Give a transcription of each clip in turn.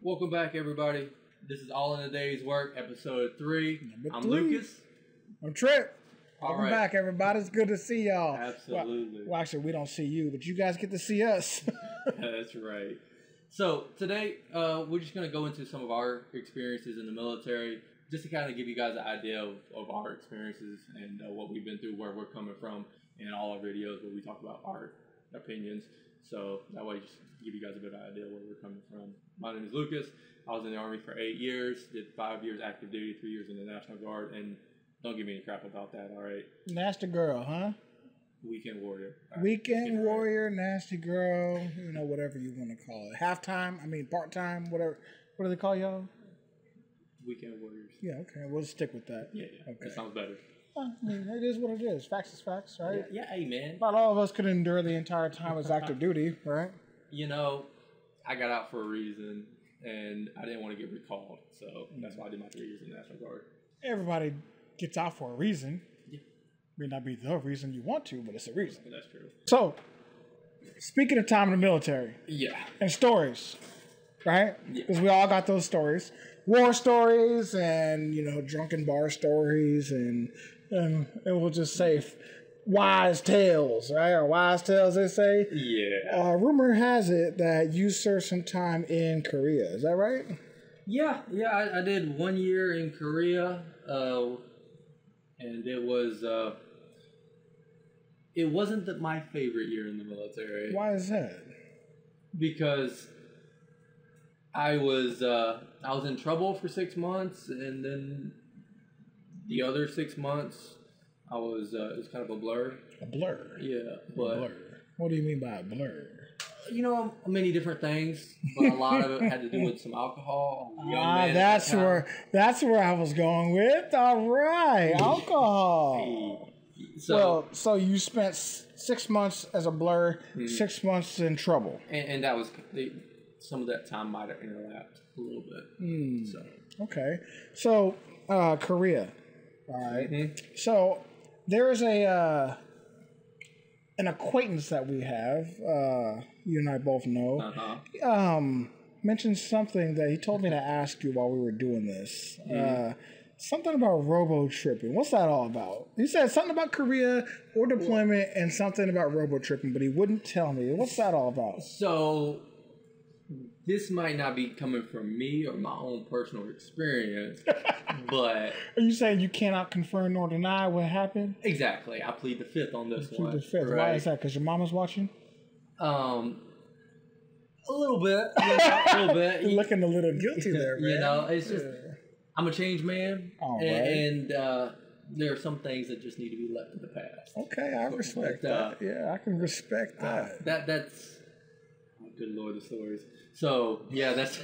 Welcome back, everybody. This is All in a Day's Work, episode 3. I'm 3. Lucas. I'm Trip. All Welcome right. back, everybody. It's good to see y'all. Absolutely. Well, actually, we don't see you, but you guys get to see us. That's right. So today, we're just going to go into some of our experiences in the military, just to kind of give you guys an idea of our experiences and what we've been through, where we're coming from in all our videos where we talk about our opinions. So that way, just give you guys a bit of idea where we're coming from. My name is Lucas. I was in the Army for 8 years, did 5 years active duty, 3 years in the National Guard, and don't give me any crap about that, all right? Nasty girl, huh? Weekend warrior. Right, Weekend warrior, nasty girl, whatever you want to call it. Part-time, whatever. What do they call y'all? Weekend warriors. Yeah, okay. We'll stick with that. Yeah. Okay. That sounds better. It is what it is. Facts is facts, right? Yeah, hey, man. Not all of us could endure the entire time as active duty, right? I got out for a reason, and I didn't want to get recalled, so that's why I did my 3 years in the National Guard. Everybody gets out for a reason. Yeah. May not be the reason you want to, but it's a reason. That's true. So, speaking of time in the military. Yeah. And stories, right? Yeah. Because we all got those stories. War stories and, drunken bar stories and we'll just say wise tales, right? Or wise tales, they say. Yeah. Rumor has it that you served some time in Korea. Is that right? Yeah. I did 1 year in Korea, and it wasn't my favorite year in the military. Why is that? Because I was in trouble for 6 months, and then the other 6 months it was kind of a blur. A blur? Yeah, but... Blur. What do you mean by a blur? Many different things, but a lot of it had to do with some alcohol. That's where I was going with. All right, alcohol. So you spent 6 months as a blur, 6 months in trouble, and that was some of that time might have overlapped a little bit. Okay, so Korea. All right. Mm-hmm. So there is an acquaintance that we have. You and I both know. Uh-huh. Mentioned something that he told me to ask you while we were doing this. Something about RoboTripping. What's that all about? He said something about Korea or deployment and something about RoboTripping, but he wouldn't tell me. What's that all about? So this might not be coming from me or my own personal experience, but... Are you saying you cannot confirm nor deny what happened? Exactly. I plead the fifth on this one. Plead the fifth. Right? Why is that? Because your mama's watching? A little bit. A little bit. You're looking a little guilty there, man. It's just... I'm a changed man, and there are some things that just need to be left in the past. Okay, I respect that. Yeah, I can respect that. That's... Oh, good Lord, the stories. So, yeah, that's...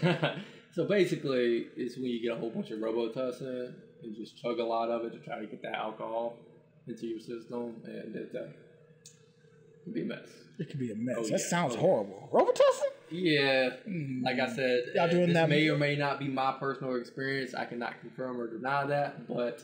So basically, it's when you get a whole bunch of Robitussin and just chug a lot of it to try to get that alcohol into your system, and it can be a mess. It could be a mess. Oh, that sounds horrible. Robitussin? Yeah. Like I said, y'all doing this that may or may not be my personal experience. I cannot confirm or deny that, but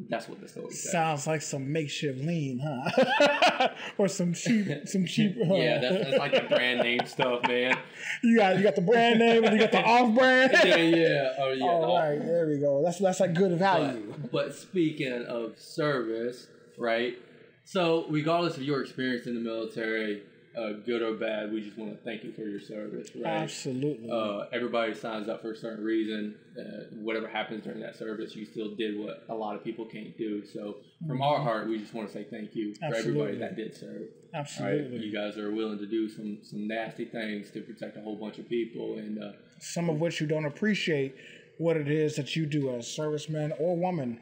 that's what the story says. Sounds like some makeshift lean, huh? Or some cheap. Yeah, that's like the brand name stuff, man. You got the brand name and you got the off brand. Yeah. Oh yeah. All right, there we go. That's like good value. But speaking of service, right? So regardless of your experience in the military, good or bad, we just want to thank you for your service, right? Absolutely. Everybody signs up for a certain reason. Whatever happens during that service, you still did what a lot of people can't do. So from our heart, we just want to say thank you for everybody that did serve. Absolutely. Right? You guys are willing to do some nasty things to protect a whole bunch of people, and some of which you don't appreciate what it is that you do as serviceman or woman.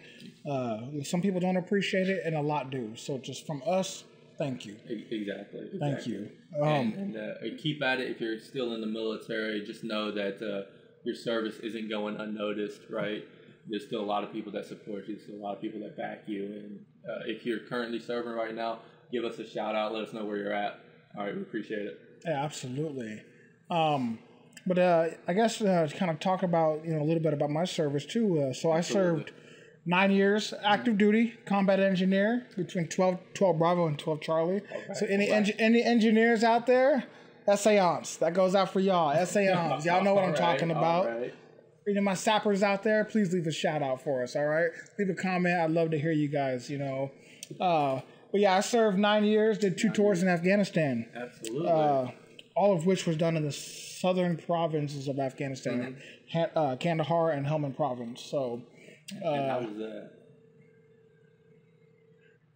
Some people don't appreciate it, and a lot do. So just from us, thank you. Exactly. Thank you. And keep at it if you're still in the military. Just know that your service isn't going unnoticed, right? There's still a lot of people that support you. Still a lot of people that back you. And if you're currently serving right now, give us a shout out. Let us know where you're at. All right, we appreciate it. Yeah, absolutely. But I guess to kind of talk about a little bit about my service too. So I served 9 years active duty combat engineer between 12 Bravo and 12 Charlie. Okay. So any engineers out there, Essayance. That goes out for y'all. Essayance. Y'all know what I'm talking about. Right. You know, my sappers out there, please leave a shout out for us, all right? Leave a comment. I'd love to hear you guys, you know. But yeah, I served 9 years, did 2 tours in Afghanistan. Absolutely. All of which was done in the southern provinces of Afghanistan, Kandahar and Helmand province. So, and how was that?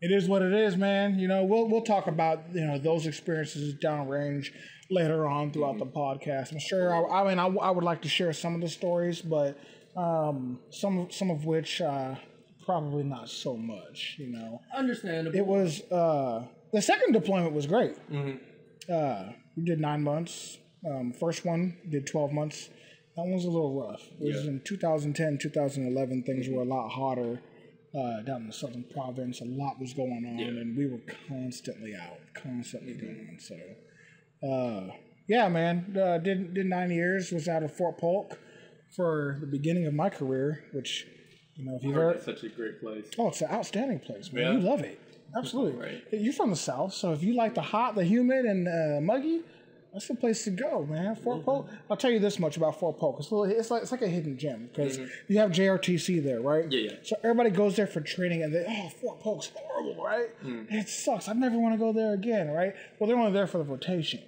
It is what it is, man. You know, we'll talk about, you know, those experiences downrange later on throughout the podcast. I'm sure. I would like to share some of the stories, but some of which probably not so much. You know, understandable. It was the second deployment was great. We did 9 months. First one did 12 months. That one was a little rough. It was in 2010, 2011. Things were a lot hotter. Down in the southern province, a lot was going on, and we were constantly going. So, yeah, man, did 9 years. Was out of Fort Polk for the beginning of my career, which, you know, if you've heard, it's such a great place. Oh, it's an outstanding place, man. You love it, absolutely. Right. You're from the South, so if you like the hot, the humid, and muggy, that's the place to go, man. Fort Polk. I'll tell you this much about Fort Polk. It's like a hidden gem because you have JRTC there, right? Yeah. So everybody goes there for training, and Fort Polk's horrible, right? It sucks. I never want to go there again, right? Well, they're only there for the rotation.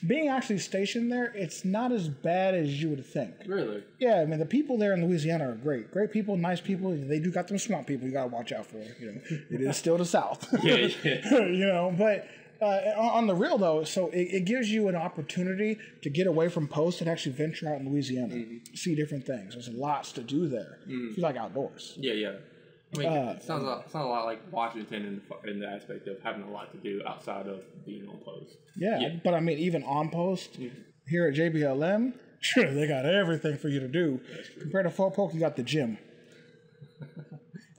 Being actually stationed there, it's not as bad as you would think. Really? Yeah, I mean the people there in Louisiana are great people, nice people. They do got them swamp people you got to watch out for. You know, it is still the South. Yeah. You know, but. On the real though, so it gives you an opportunity to get away from post and actually venture out in Louisiana, see different things. There's lots to do there if you like outdoors. Yeah. I mean, it sounds a lot like Washington in the aspect of having a lot to do outside of being on post. Yeah. But I mean, even on post here at JBLM, sure, they got everything for you to do. Compared to Fort Polk, you got the gym.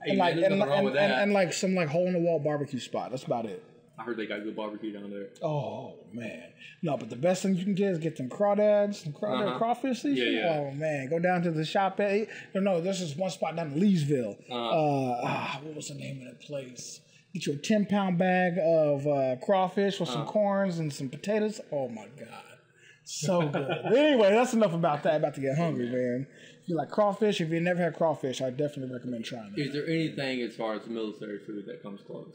Hey, and like some like hole in the wall barbecue spot. That's about it. I heard they got good barbecue down there. Oh man, no! But the best thing you can get is get some crawdads, crawfish. Yeah. Oh man, go down to the shop at. No, this is one spot down in Leesville. What was the name of that place? Get you a 10-pound bag of crawfish with some corns and some potatoes. Oh my god, so good. Anyway, that's enough about that. About to get hungry, man. If you like crawfish, if you never had crawfish, I definitely recommend trying that. Is there anything as far as military food that comes close?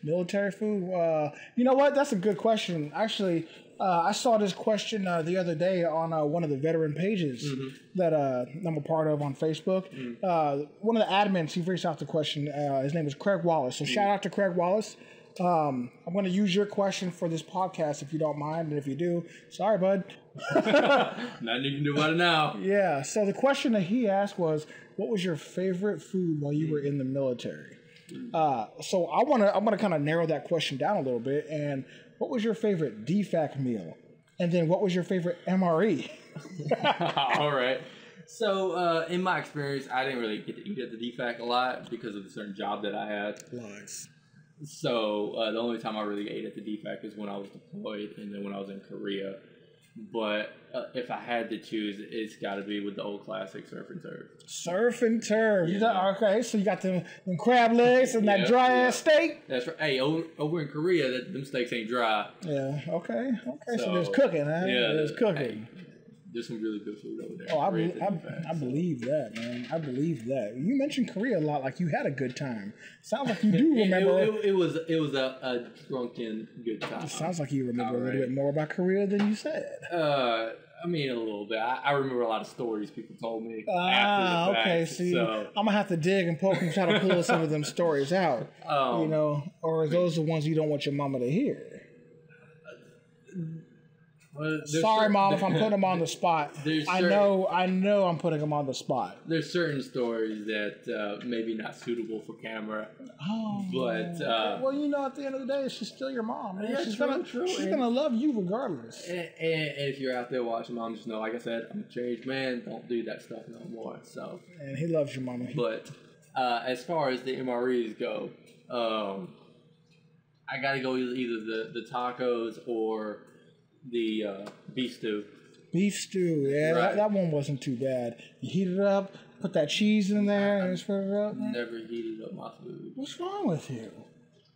Military food? You know what? That's a good question. Actually, I saw this question the other day on one of the veteran pages that I'm a part of on Facebook. One of the admins, he reached out the question. His name is Craig Wallace. So shout out to Craig Wallace. I'm going to use your question for this podcast if you don't mind. And if you do, sorry, bud. Nothing you can do about it now. Yeah. So the question that he asked was, what was your favorite food while you were in the military? So I'm gonna kind of narrow that question down a little bit. And what was your favorite DFAC meal? And then what was your favorite MRE? All right. So in my experience, I didn't really get to eat at the DFAC a lot because of the certain job that I had. Lies. So the only time I really ate at the DFAC is when I was deployed and then when I was in Korea. But if I had to choose, it's got to be with the old classic surf and turf. Surf and turf. Yeah. Okay, so you got them crab legs and that dry ass steak. That's right. Hey, over in Korea, them steaks ain't dry. Yeah. Okay. So there's cooking, huh? Yeah, there's cooking. Hey, there's some really good food over there. Oh, I believe that, man. I believe that. You mentioned Korea a lot, like you had a good time. Sounds like you do remember. It was a drunken good time. It sounds like you remember a little bit more about Korea than you said. I mean, a little bit. I remember a lot of stories people told me. After the fact, okay. So I'm gonna have to dig and poke and try to pull some of them stories out. You know, or are those the ones you don't want your mama to hear? Well, sorry, Mom, if I'm putting them on the spot. I know I'm putting them on the spot. There's certain stories that maybe not suitable for camera. Oh, but well, you know, at the end of the day, she's still your mom. Man. Yeah, she's gonna love you regardless. And if you're out there watching, Mom, just know, like I said, I'm a changed man. Don't do that stuff no more. So. And he loves your mama. But as far as the MREs go, I gotta go either the tacos or the beef stew. Beef stew, yeah, right. that one wasn't too bad. You heat it up, put that cheese in there, and spread it up. Never heated up my food. What's wrong with you?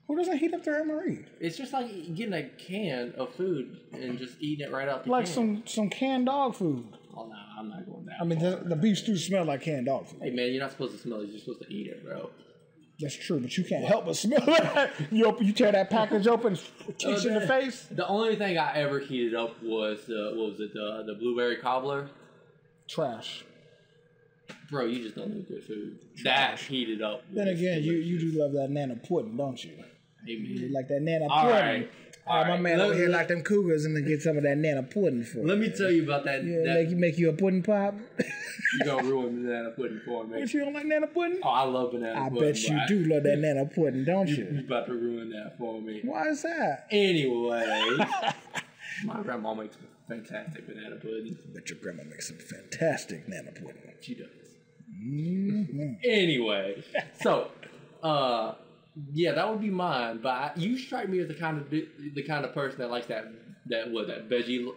Who doesn't heat up their MRE? It's just like getting a can of food and just eating it right out the Like can. some canned dog food. Oh, no, I'm not going that I mean, the beef stew smelled like canned dog food. Hey, man, you're not supposed to smell it. You're supposed to eat it, bro. That's true, but you can't help but smell that. You tear that package open, it kicks you in the face. The only thing I ever heated up was the blueberry cobbler. Trash. Bro, you just don't know good food. That heated up. Then again, you do love that nana pudding, don't you? Hey, man. You like that nana All pudding. right. All right, my man over here like them cougars and then get some of that nana pudding for Let me tell you about that. Yeah, make you a pudding pop. You gonna ruin banana pudding for me. But you don't like nana pudding? Oh, I love banana pudding. I bet you do love that nana pudding, don't you? You're about to ruin that for me. Why is that? Anyway, my grandma makes fantastic banana pudding. I bet your grandma makes some fantastic nana pudding. She does. Mm-hmm. Anyway, so yeah, that would be mine. But you strike me as the kind of person that likes that veggie,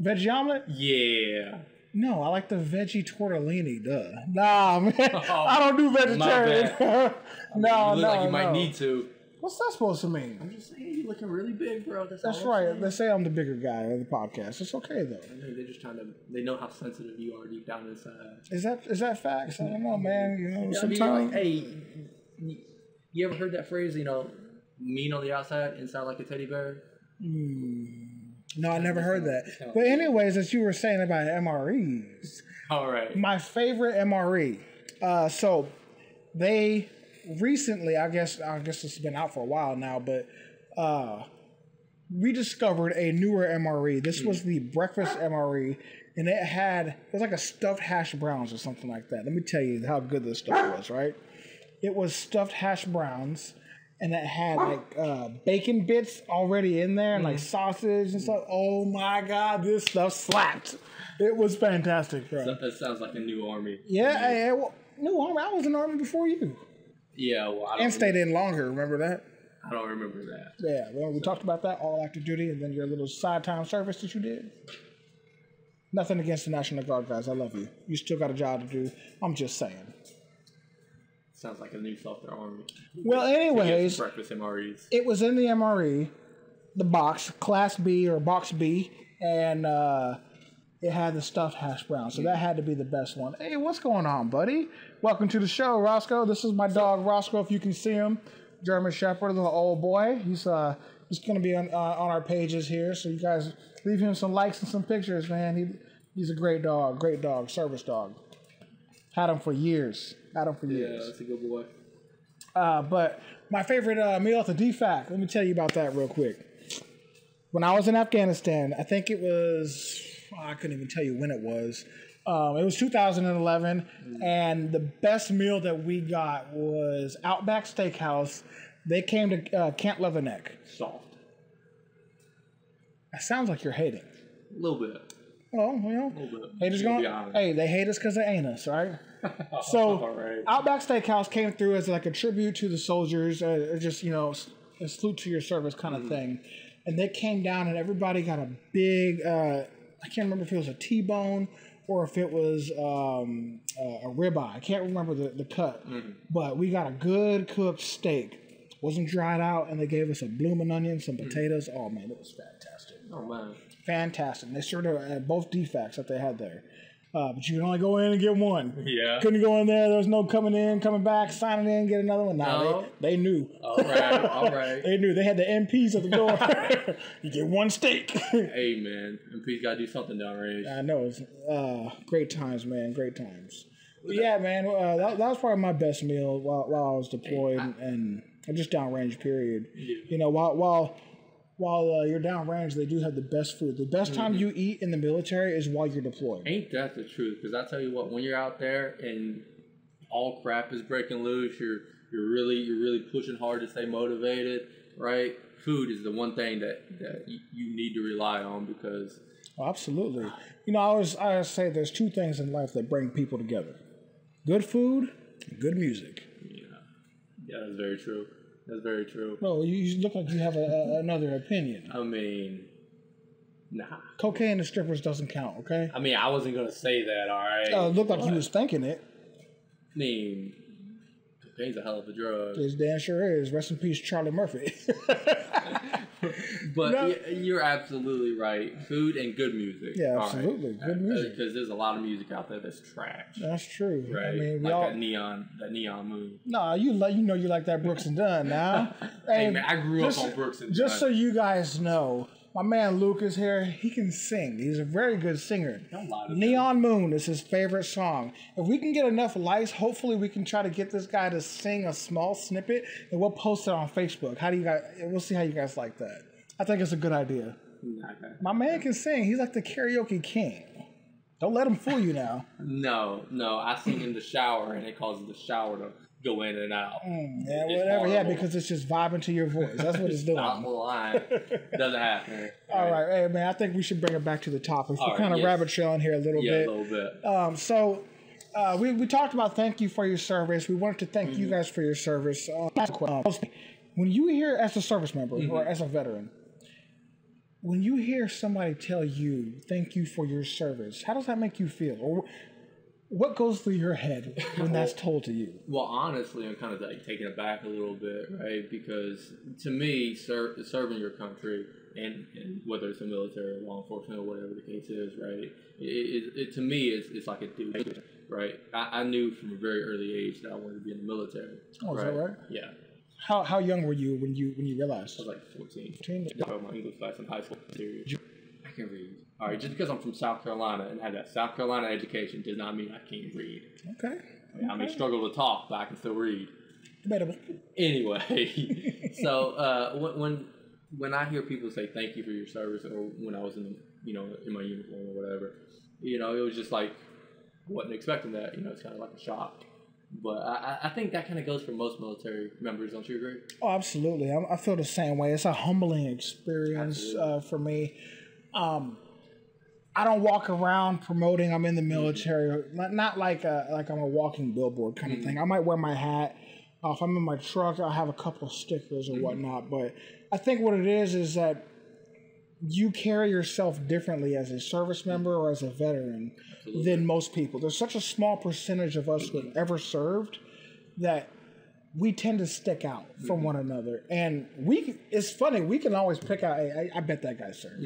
veggie omelet. Yeah. No, I like the veggie tortellini. Duh. Nah, man, I don't do vegetarian. No, you look like you might need to. What's that supposed to mean? I'm just saying, you're looking really big, bro. That's right. They say I'm the bigger guy of the podcast. It's okay though. I mean, they're just they know how sensitive you are deep down inside. Is that facts? I don't know, man. You know, sometimes. I mean, hey, you ever heard that phrase? You know, mean on the outside, inside like a teddy bear. No, I never heard that. But anyways, as you were saying about MREs. All right. My favorite MRE. So they recently, I guess it's been out for a while now, but we discovered a newer MRE. This was the breakfast MRE, and it was like a stuffed hash browns or something like that. Let me tell you how good this stuff was, right? It was stuffed hash browns, and it had like bacon bits already in there, and like sausage and stuff. Oh my God, this stuff slapped. It was fantastic, bro. That sounds like a new army. Yeah, new army. I was in the army before you. Yeah, well, I don't and stayed in longer. Remember that? I don't remember that. Yeah, well, we talked about that, all active duty, and then your little side time service that you did. Nothing against the National Guard, guys. I love you. You still got a job to do. I'm just saying. Sounds like a new software army. Well, anyways, breakfast MREs. It was in the MRE, the box, Class B or Box B, and it had the stuffed hash brown. So that had to be the best one. Hey, what's going on, buddy? Welcome to the show, Roscoe. This is my dog, Roscoe, if you can see him. German Shepherd, little old boy. He's going to be on our pages here, so you guys leave him some likes and some pictures, man. He's a great dog, service dog. Had him for years. Yeah, that's a good boy. But my favorite meal at the DFAC, let me tell you about that real quick. When I was in Afghanistan, I think it was, I couldn't even tell you when it was. It was 2011, and the best meal that we got was Outback Steakhouse. They came to Camp Leatherneck. Soft. That sounds like you're hating. A little bit. Oh, well, haters they hate us because they ain't us, right? So, right. Outback Steakhouse came through as like a tribute to the soldiers, just, you know, a salute to your service kind of thing. And they came down and everybody got a big, I can't remember if it was a T-bone or if it was a ribeye. I can't remember the cut. But we got a good cooked steak. Wasn't dried out, and they gave us a blooming onion, some potatoes. Oh, man, it was fantastic. Oh, man. Fantastic. They served it at both DFACs that they had there. But you can only go in and get one. Yeah. Couldn't go in there. There was no coming in, coming back, signing in, get another one. No. They knew. All right. They knew. They had the MPs at the door. You get one steak. Hey, man. MPs got to do something downrange. I know. It's great times, man. Great times. But yeah, man. That was probably my best meal while I was deployed and just downrange, period. Yeah. You know, while you're downrange, they do have the best food. The best time you eat in the military is while you're deployed. Ain't that the truth? Because I tell you what, when you're out there and all crap is breaking loose, you're really pushing hard to stay motivated, right? Food is the one thing that you need to rely on because... Oh, absolutely. You know, I always say there's two things in life that bring people together. Good food and good music. Yeah, that's very true. That's very true. No, you look like you have another opinion. I mean, nah. Cocaine and strippers doesn't count, okay? I mean, I wasn't going to say that, all right? It looked like you was thinking it. I mean, Cocaine's a hell of a drug. It damn sure is. Rest in peace, Charlie Murphy. But no. You're absolutely right. Food and good music. Yeah, absolutely. Right. Good music. Because there's a lot of music out there that's trash. That's true. Right. I mean, that neon moon. No, you like that Brooks and Dunn now. Hey man, I grew up on Brooks and Dunn. Just so you guys know, my man Lucas here, he can sing. He's a very good singer. Neon Moon is his favorite song. If we can get enough likes, hopefully we can try to get this guy to sing a small snippet, and we'll post it on Facebook. We'll see how you guys like that. I think it's a good idea. Okay. My man can sing. He's like the karaoke king. Don't let him fool you now. No. I sing in the shower, and it causes the shower to go in and out. Yeah, whatever. Horrible. Yeah, because it's just vibing to your voice. That's what it's doing. Stop the line. Doesn't happen. All right. Hey, man, I think we should bring it back to the topic. We're kind of rabbit trailing here a little bit. Yeah, a little bit. So we talked about thank you for your service. We wanted to thank you guys for your service. When you hear, as a service member or as a veteran, when you hear somebody tell you thank you for your service, how does that make you feel? Or what goes through your head when that's told to you? Well, honestly, I'm kind of like taken aback a little bit, right? Because to me, serving your country, and whether it's the military or law enforcement or whatever the case is, right? It to me, it's like a duty, right? I knew from a very early age that I wanted to be in the military. Oh, is that right? Yeah. How young were you when you realized? I was like 14. My English class in high school. I can read. All right, just because I'm from South Carolina and had that South Carolina education does not mean I can't read. Okay. I may struggle to talk, but I can still read. Debatable. Anyway, so when I hear people say thank you for your service, or when I was in my uniform or whatever, it was just like I wasn't expecting that. It's kind of like a shock. But I think that kind of goes for most military members. Don't you agree? Oh, absolutely. I feel the same way. It's a humbling experience for me. I don't walk around promoting I'm in the military. Not like I'm a walking billboard kind of thing. I might wear my hat. If I'm in my truck, I'll have a couple of stickers or whatnot. But I think what it is that you carry yourself differently as a service member or as a veteran than most people. There's such a small percentage of us who have ever served that we tend to stick out from one another. And it's funny, we can always pick out, hey, I bet that guy served.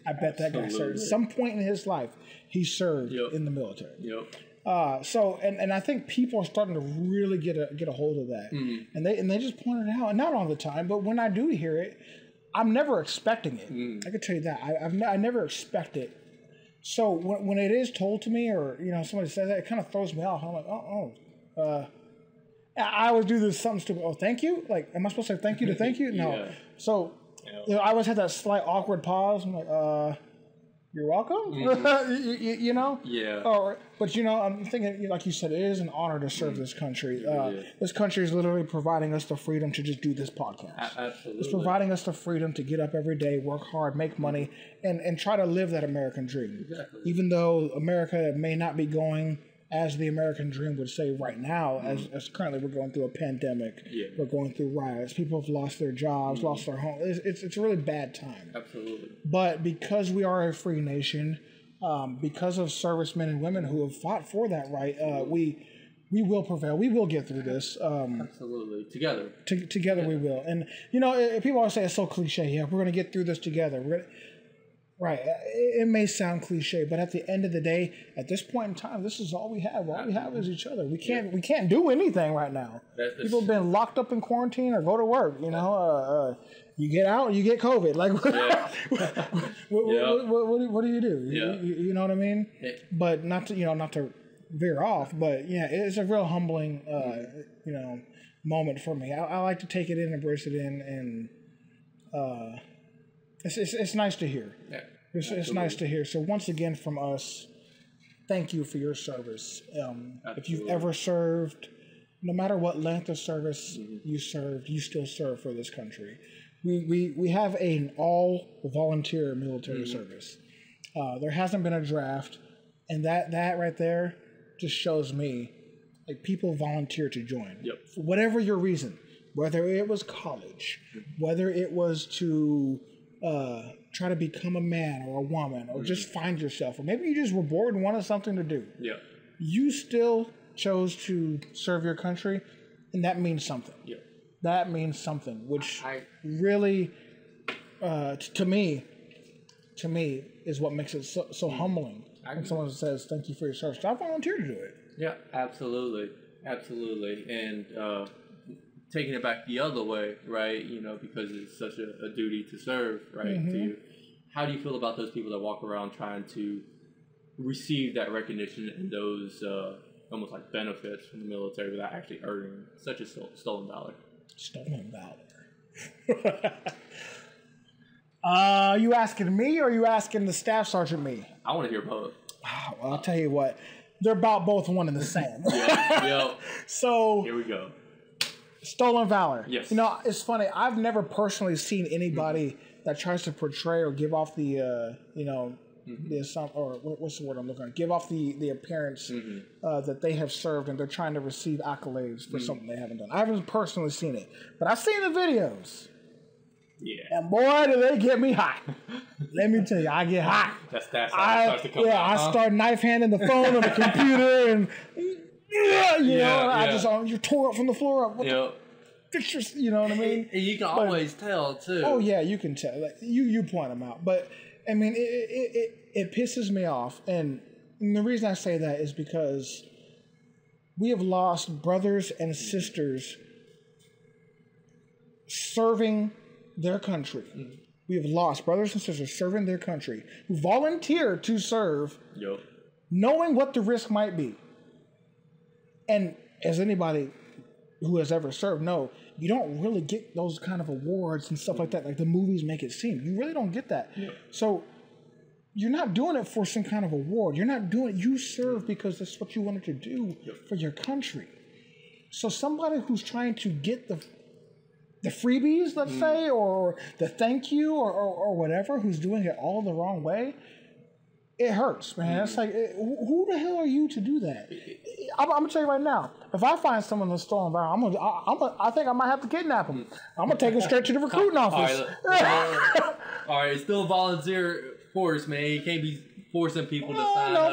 I bet that guy served. At some point in his life, he served in the military. And I think people are starting to really get a hold of that. And they just point it out. And not all the time, but when I do hear it, I'm never expecting it. I can tell you that. I never expect it. So when it is told to me, or somebody says that, it kind of throws me off. I'm like, I always do this something stupid. Oh, thank you? Like, am I supposed to say thank you to thank you? No. Yeah. So I always had that slight awkward pause. I'm like, you're welcome. Yeah. But I'm thinking, like you said, it is an honor to serve this country. This country is literally providing us the freedom to just do this podcast. Absolutely. It's providing us the freedom to get up every day, work hard, make money, and try to live that American dream. Exactly. Even though America may not be going as the American dream would say right now, as currently we're going through a pandemic, we're going through riots, people have lost their jobs, lost their homes. It's a really bad time. Absolutely. But because we are a free nation, because of servicemen and women who have fought for that right, we will prevail. We will get through this. Absolutely. Together. Together we will. And, people always say it's so cliche. Yeah, we're going to get through this together. Right. It may sound cliche, but at the end of the day, at this point in time, this is all we have. All we have is each other. We can't do anything right now. People have been locked up in quarantine or go to work. You get out, you get COVID. Like, what do you do? Yeah. You know what I mean? Yeah. But not to veer off. But yeah, it's a real humbling, moment for me. I like to take it in, embrace it in, and it's nice to hear. Yeah. It's nice to hear. So once again from us, thank you for your service. If you've ever served, no matter what length of service you served, you still serve for this country. We have an all volunteer military service. There hasn't been a draft, and that right there just shows me like people volunteer to join. Yep. For whatever your reason, whether it was college, whether it was to try to become a man or a woman, or just find yourself, or maybe you just were bored and wanted something to do. Yeah. You still chose to serve your country, And that means something. Yeah. That means something, which really, to me, is what makes it so humbling. When someone says, "Thank you for your service," I volunteer to do it. Yeah, absolutely, and taking it back the other way, right? Because it's such a duty to serve, right? To you. How do you feel about those people that walk around trying to receive that recognition and those almost like benefits from the military without actually earning such a stolen valor? Stolen valor. You asking me or are you asking the staff sergeant me? I want to hear both. Well, I'll tell you what. They're about both one and the same. Yep. So here we go. Stolen valor. Yes. It's funny. I've never personally seen anybody that tries to portray or give off the what's the word I'm looking at? Give off the appearance that they have served and they're trying to receive accolades for something they haven't done. I haven't personally seen it, but I've seen the videos. Yeah. And boy, do they get me hot. Let me tell you, I get hot. That starts to come out. I start knife handing the phone or the computer, and you're tore up from the floor up. Fix your, you know what I mean? And you can always tell too. Oh yeah, you can tell. Like, you point them out, but I mean, it pisses me off, and the reason I say that is because we have lost brothers and sisters serving their country. We have lost brothers and sisters serving their country who volunteer to serve, knowing what the risk might be. And as anybody who has ever served know, you don't really get those kind of awards and stuff like that. Like the movies make it seem. You really don't get that. Yeah. So you're not doing it for some kind of award. You're not doing it. You serve because that's what you wanted to do for your country. So somebody who's trying to get the freebies, let's say, or the thank you or whatever, who's doing it all the wrong way, it hurts, man. It's like, who the hell are you to do that? I'm gonna tell you right now. If I find someone that's stolen valor, I think I might have to kidnap them. I'm gonna take them straight to the recruiting office. All right, it's still a volunteer force, man. You can't be forcing people to sign up.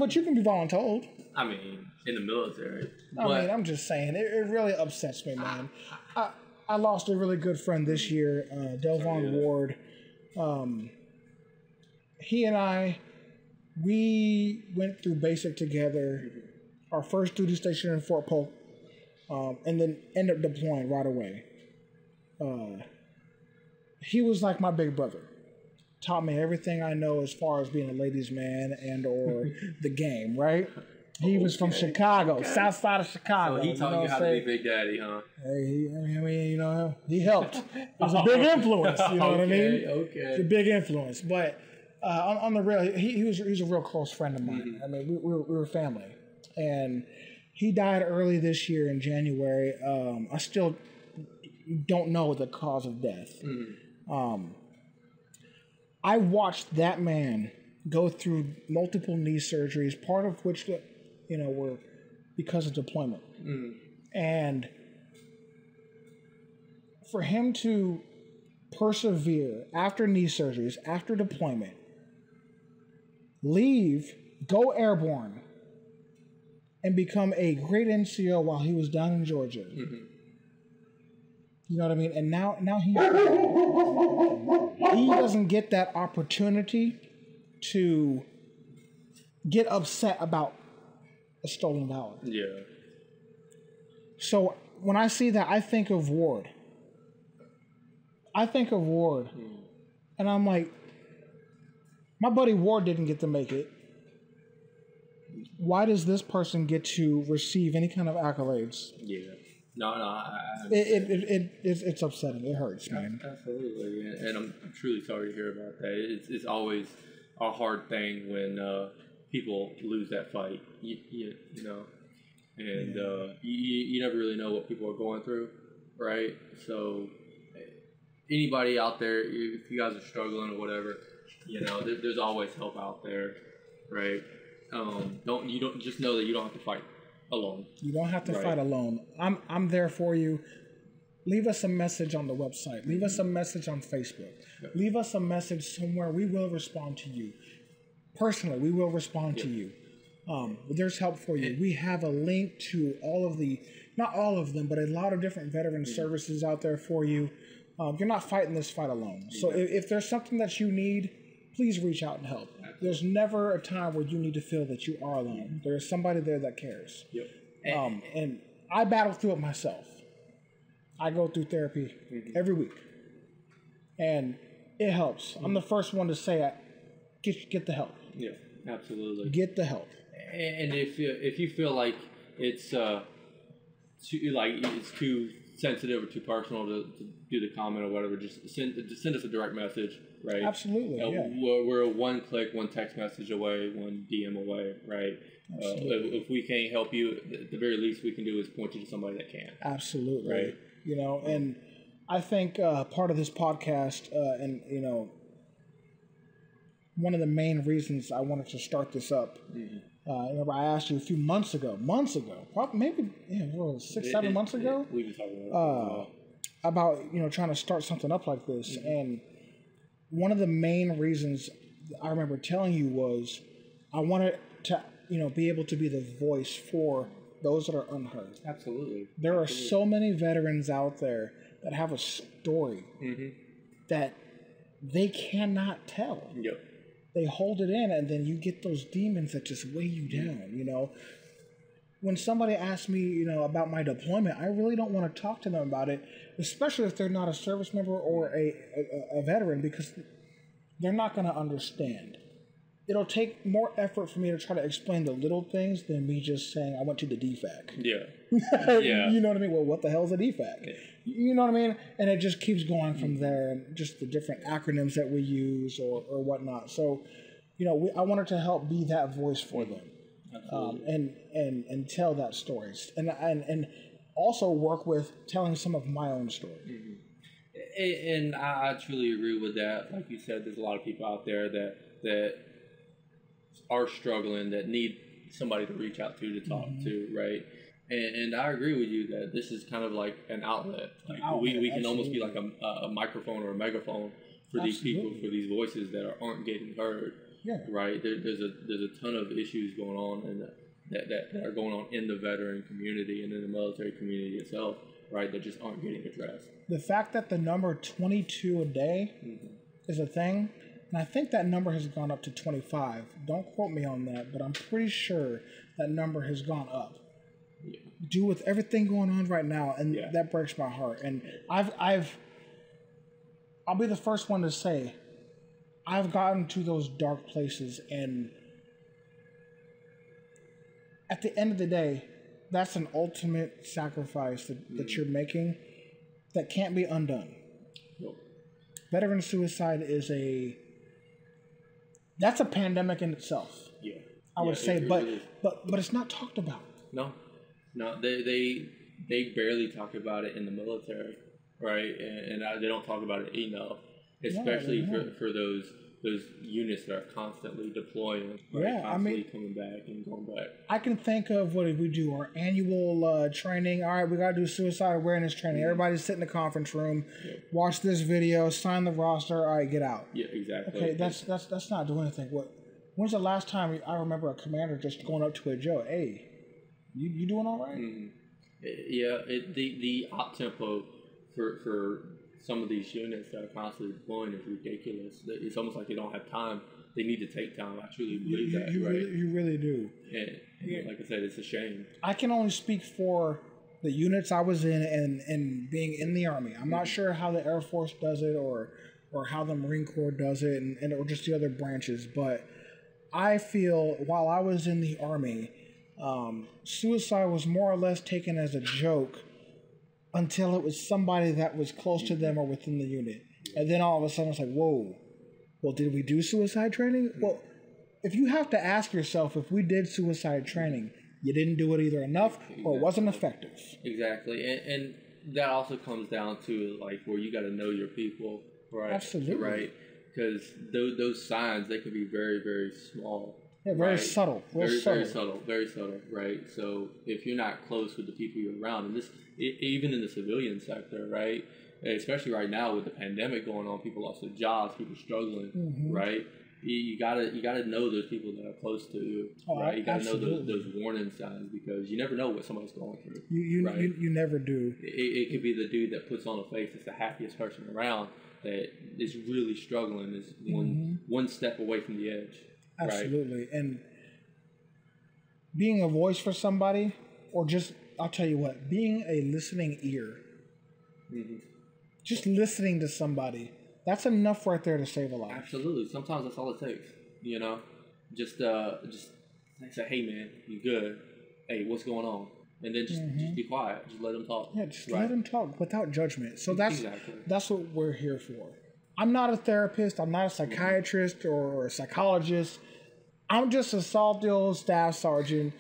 But you can be voluntold. I mean, in the military. I'm just saying, it really upsets me, man. I lost a really good friend this year, Delvon Ward. He and we went through basic together, our first duty station in Fort Polk, and then ended up deploying right away. He was like my big brother. Taught me everything I know as far as being a ladies' man and or the game, right? He was from Chicago, south side of Chicago. So he taught you how to be Big Daddy, huh? He helped. It was a big influence, you know what I mean? Okay. It's a big influence. But on the real, he was a real close friend of mine. I mean, we were family. And he died early this year in January. I still don't know the cause of death. I watched that man go through multiple knee surgeries, part of which were because of deployment. And for him to persevere after knee surgeries, after deployment, leave, go airborne, and become a great NCO while he was down in Georgia. You know what I mean? And now he doesn't get that opportunity to get upset about a stolen valor. Yeah. So when I see that, I think of Ward. And I'm like, my buddy Ward didn't get to make it. Why does this person get to receive any kind of accolades? Yeah. No. It's upsetting. It hurts, man. Absolutely, and I'm truly sorry to hear about that. It's always a hard thing when people lose that fight. You know, and you never really know what people are going through, right? So anybody out there, if you guys are struggling or whatever, there's always help out there, right? Don't just know that you don't have to fight alone. You don't have to fight alone. I'm there for you. Leave us a message on the website. Leave us a message on Facebook. Yep. Leave us a message somewhere. We will respond to you. Personally, we will respond to you. There's help for you. We have a link to all of the not all of them, but a lot of different veteran services out there for you. You're not fighting this fight alone. So if there's something that you need, please reach out and help. There's never a time where you need to feel that you are alone. There's somebody there that cares. Yep. And I battle through it myself. I go through therapy every week, and it helps. I'm the first one to say, get the help. Yeah, absolutely. Get the help. And if you feel like it's too sensitive or too personal to do the comment or whatever, just send us a direct message, right? Absolutely. We're a one click, one text message away, one DM away, right? If we can't help you, the very least we can do is point you to somebody that can. Absolutely. Right. You know, and I think part of this podcast, and you know, one of the main reasons I wanted to start this up. Remember, I asked you a few months ago, probably maybe 6-7 months ago. We've been talking about trying to start something up like this, and one of the main reasons I remember telling you was I wanted to be able to be the voice for those that are unheard. Absolutely. There are so many veterans out there that have a story that they cannot tell. Yep. They hold it in, and then you get those demons that just weigh you down, you know. When somebody asks me, about my deployment, I really don't want to talk to them about it, especially if they're not a service member or a veteran, because they're not going to understand. It'll take more effort for me to try to explain the little things than me just saying I went to the DFAC. Yeah. Yeah. You know what I mean? Well, what the hell is a DFAC? Yeah. You know what I mean? And it just keeps going from there, and just the different acronyms that we use or whatnot. So, I wanted to help be that voice for them, and tell that story, and also work with telling some of my own story. And I truly agree with that. Like you said, there's a lot of people out there that are struggling, that need somebody to reach out to talk to, right? And I agree with you that this is kind of like an outlet. Like we can almost be like a microphone or a megaphone for these people, for these voices that aren't getting heard. Yeah. Right. There's a ton of issues going on, and that are going on in the veteran community and in the military community itself, right? That just aren't getting addressed. The fact that the number 22 a day is a thing, and I think that number has gone up to 25. Don't quote me on that, but I'm pretty sure that number has gone up. Yeah. Due with everything going on right now, and that breaks my heart. And I'll be the first one to say, I've gotten to those dark places, and at the end of the day, that's an ultimate sacrifice that you're making that can't be undone. Nope. Veteran suicide is that's a pandemic in itself. Yeah, I would say, but it's not talked about. No, they barely talk about it in the military, right? And they don't talk about it enough, especially for those units that are constantly deploying, right? Constantly coming back and going back. I can think of what we do, our annual training. All right, we got to do suicide awareness training. Everybody sit in the conference room, watch this video, sign the roster. All right, get out. Yeah, exactly. Okay, that's not doing anything. When's the last time I remember a commander just going up to a Joe? Hey, you doing all right? Yeah, the op tempo for some of these units that are constantly deploying is ridiculous. It's almost like they don't have time. They need to take time. I truly believe that. You really do. And like I said, it's a shame. I can only speak for the units I was in and being in the Army. I'm not sure how the Air Force does it or how the Marine Corps does it and or just the other branches. But I feel while I was in the Army, suicide was more or less taken as a joke until it was somebody that was close to them or within the unit. And then all of a sudden it's like, whoa, well, did we do suicide training? Well, if you have to ask yourself if we did suicide training, you didn't do it either enough or it wasn't effective. Exactly. And that also comes down to like where you got to know your people, right? Absolutely. Right? Because those signs, they can be very, very small. Yeah, very subtle. Very subtle, right? So if you're not close with the people you're around, and even in the civilian sector, right? Especially right now with the pandemic going on, people lost their jobs, people struggling, right? you gotta know those people that are close to you, right? You gotta know those warning signs, because you never know what somebody's going through. You never do. It could be the dude that puts on a face that's the happiest person around that is really struggling, is one step away from the edge. Absolutely. Right? And being a voice for somebody, or just, I'll tell you what, being a listening ear, just listening to somebody, that's enough right there to save a life. Absolutely. Sometimes that's all it takes. You know, just say, hey man, you good? Hey, what's going on? And then just be quiet. Just let them talk. Yeah, just let them talk without judgment. So that's what we're here for. I'm not a therapist. I'm not a psychiatrist or a psychologist. I'm just a salty old staff sergeant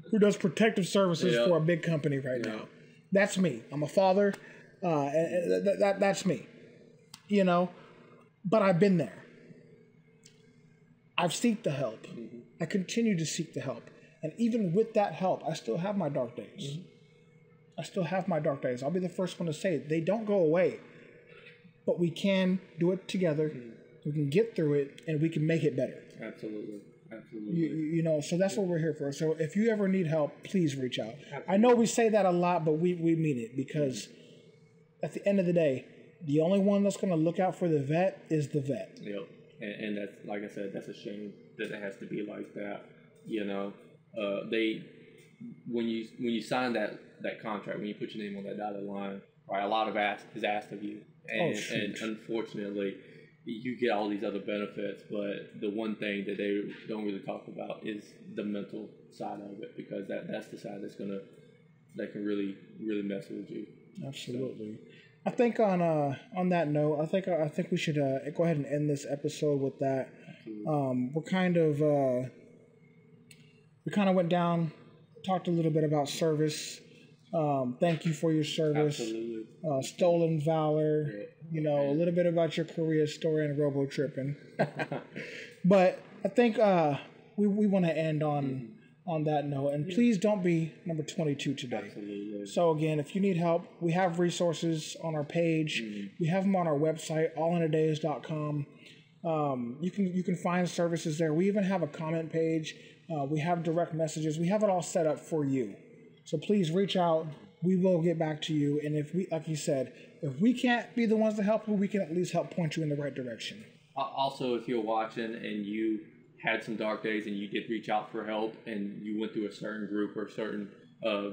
who does protective services for a big company right now. That's me. I'm a father. That's me. You know, but I've been there. I've sought the help. I continue to seek the help. And even with that help, I still have my dark days. I still have my dark days. I'll be the first one to say it. They don't go away. But we can do it together. We can get through it, and we can make it better. Absolutely. You know, so that's what we're here for. So if you ever need help, please reach out. I know we say that a lot, but we mean it, because at the end of the day, the only one that's going to look out for the vet is the vet. Yep. And that's, like I said, that's a shame that it has to be like that. You know, when you sign that contract, when you put your name on that dotted line, right, a lot is asked of you. And unfortunately, you get all these other benefits, but the one thing that they don't really talk about is the mental side of it, because that's the side that can really mess with you. Absolutely. So. I think on that note, I think we should go ahead and end this episode with that. We kind of went down, talked a little bit about service. Thank you for your service. Absolutely. Stolen Valor. You know, a little bit about your career story and RoboTripping. But I think we want to end on that note. And please don't be number 22 today. Absolutely. So again, if you need help, we have resources on our page. We have them on our website, allinadays.com. You can find services there. We even have a comment page. We have direct messages. We have it all set up for you. So please reach out. We will get back to you. And if we, like you said, if we can't be the ones to help you, we can at least help point you in the right direction. Also, if you're watching and you had some dark days and you did reach out for help and you went through a certain group or a certain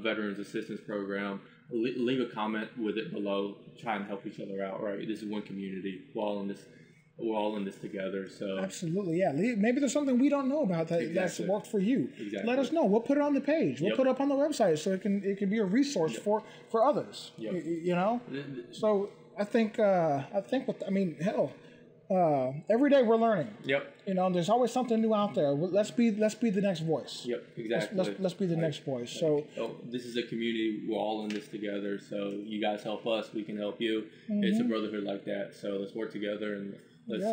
veterans assistance program, leave a comment with it below. Try and help each other out, right? This is one community. We're all in this together. So absolutely, yeah. Maybe there's something we don't know about that's worked for you. Exactly. Let us know. We'll put it on the page. We'll put it up on the website so it can be a resource for others. You know. So I think hell, every day we're learning. Yep. You know, there's always something new out there. Let's be the next voice. Yep. Exactly. Let's be the next voice. So this is a community. We're all in this together. So you guys help us. We can help you. It's a brotherhood like that. So let's work together and let's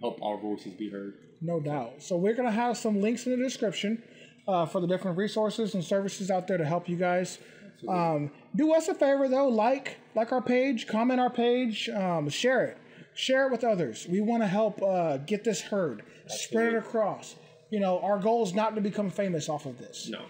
help our voices be heard. No doubt. So we're going to have some links in the description for the different resources and services out there to help you guys. Do us a favor, though. Like our page, comment our page, share it. Share it with others. We want to help get this heard. Spread it across. You know, our goal is not to become famous off of this. No.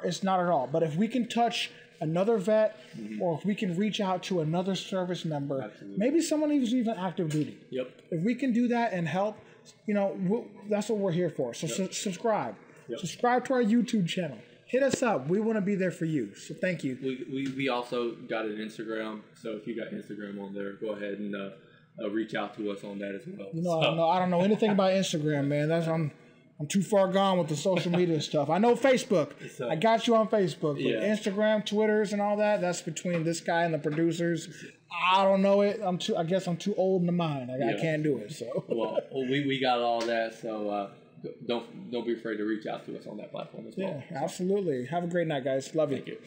It's not at all. But if we can touch another vet, or if we can reach out to another service member, maybe someone who's even active duty. Yep. If we can do that and help, you know, that's what we're here for. So subscribe. Subscribe to our YouTube channel. Hit us up. We want to be there for you. So thank you. We also got an Instagram. So if you got Instagram on there, go ahead and reach out to us on that as well. You know, I don't know anything about Instagram, man. I'm too far gone with the social media stuff. I know Facebook. I got you on Facebook. But Instagram, Twitters, and all that's between this guy and the producers. I don't know it. I guess I'm too old in the mind. I can't do it. So well, we got all that. So don't be afraid to reach out to us on that platform as well. Yeah, absolutely. Have a great night, guys. Love you. Thank you.